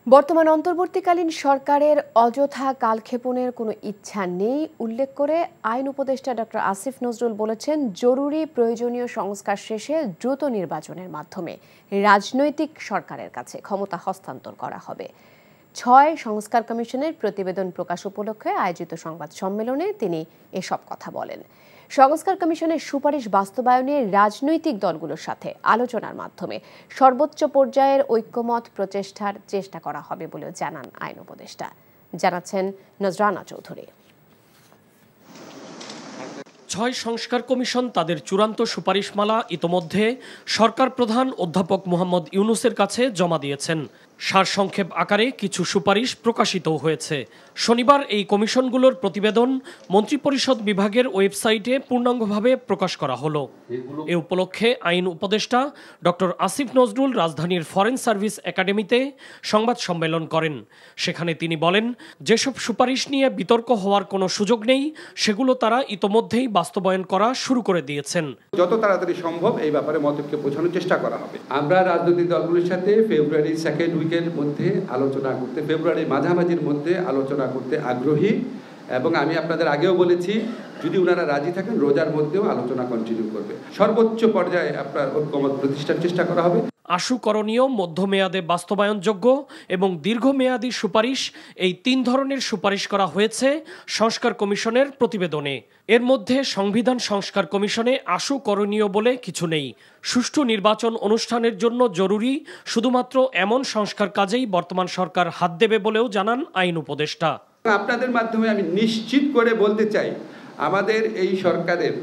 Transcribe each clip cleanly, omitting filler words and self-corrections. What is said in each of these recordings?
বর্তমান অন্তর্বর্তীকালীন সরকারের অযথা কালক্ষেপণের কোনো ইচ্ছা নেই উল্লেখ করে আইন উপদেষ্টা ডক্টর আসিফ নজরুল বলেছেন, জরুরি প্রয়োজনীয় সংস্কার শেষে দ্রুত নির্বাচনের মাধ্যমে রাজনৈতিক সরকারের কাছে ক্ষমতা হস্তান্তর করা হবে। ৬ সংস্কার কমিশনের প্রতিবেদন প্রকাশ উপলক্ষে আয়োজিত সংবাদ সম্মেলনে তিনি এসব কথা বলেন। সংস্কার কমিশনের সুপারিশ বাস্তবায়নে রাজনৈতিক দলগুলোর সাথে আলোচনার মাধ্যমে সর্বোচ্চ পর্যায়ের ঐক্যমত প্রচেষ্টার চেষ্টা করা হবে বলেও জানান আইন উপদেষ্টা। জানাচ্ছেন নজরানা চৌধুরী। ৬ সংস্কার কমিশন তাদের চূড়ান্ত সুপারিশমালা ইতোমধ্যে সরকার প্রধান অধ্যাপক মোহাম্মদ ইউনূসের কাছে জমা দিয়েছেন। সারসংক্ষেপ আকারে কিছু সুপারিশ প্রকাশিত হয়েছে। শনিবার এই কমিশনগুলোর প্রতিবেদন মন্ত্রিপরিষদ বিভাগের ওয়েবসাইটে পূর্ণাঙ্গভাবে প্রকাশ করা হলো। এ উপলক্ষে আইন উপদেষ্টা ডক্টর আসিফ নজরুল রাজধানীর ফরেন সার্ভিস একাডেমিতে সংবাদ সম্মেলন করেন। সেখানে তিনি বলেন, যেসব সুপারিশ নিয়ে বিতর্ক হওয়ার কোনো সুযোগ নেই, সেগুলো তারা ইতোমধ্যেই বাস্তবায়ন করা শুরু করে দিয়েছেন। যত তাড়াতাড়ি সম্ভব এই ব্যাপারে মতকে বোঝানোর চেষ্টা করা হবে। আমরা রাজনৈতিক দলগুলোর সাথে ফেব্রুয়ারি সেকেন্ড উইকের মধ্যে আলোচনা করতে, ফেব্রুয়ারি মাঝামাঝির মধ্যে আলোচনা করতে আগ্রহী, এবং আমি আপনাদের আগেও বলেছি, যদি ওনারা রাজি থাকেন রোজার মধ্যেও আলোচনা কন্টিনিউ করবে। সর্বোচ্চ পর্যায়ে আপনার ঐক্যমত প্রতিষ্ঠার চেষ্টা করা হবে। আশু করণীয়, মধ্যমেয়াদে বাস্তবায়নযোগ্য এবং দীর্ঘমেয়াদী সুপারিশ, এই ৩ ধরনের সুপারিশ করা হয়েছে সংস্কার কমিশনের প্রতিবেদনে। এর মধ্যে সংবিধান সংস্কার কমিশনে আশু করণীয় বলে কিছু নেই। সুষ্ঠু নির্বাচন অনুষ্ঠানের জন্য জরুরি শুধুমাত্র এমন সংস্কার কাজেই বর্তমান সরকার হাত দেবে বলেও জানান আইন উপদেষ্টা। আপনাদের মাধ্যমে আমি নিশ্চিত করে বলতে চাই, আমাদের এই সরকারের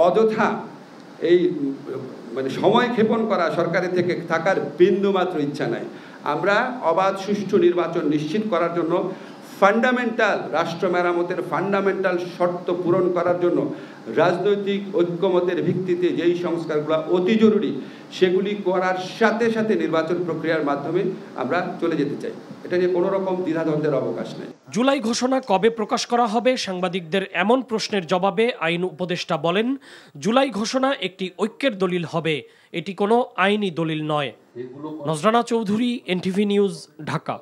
অযথা এই সময় ক্ষেপণ করা সরকারের থেকে থাকার বিন্দুমাত্র ইচ্ছা নাই। আমরা অবাধ সুষ্ঠু নির্বাচন নিশ্চিত করার জন্য ফান্ডামেন্টাল রাষ্ট্র মেরামতের ফান্ডামেন্টাল শর্ত পূরণ করার জন্য রাজনৈতিক ঐক্যমতের ভিত্তিতে যেই সংস্কারগুলো অতি জরুরি সেগুলি করার সাথে সাথে নির্বাচন প্রক্রিয়ার মাধ্যমে আমরা চলে যেতে চাই। এটা নিয়ে কোনো রকম দ্বিধাদ্বন্দ্বের অবকাশ নেই। জুলাই ঘোষণা কবে প্রকাশ করা হবে সাংবাদিকদের এমন প্রশ্নের জবাবে আইন উপদেষ্টা বলেন, জুলাই ঘোষণা একটি ঐক্যের দলিল হবে, এটি কোনো আইনি দলিল নয়। নজরানা চৌধুরী, এনটিভি নিউজ, ঢাকা।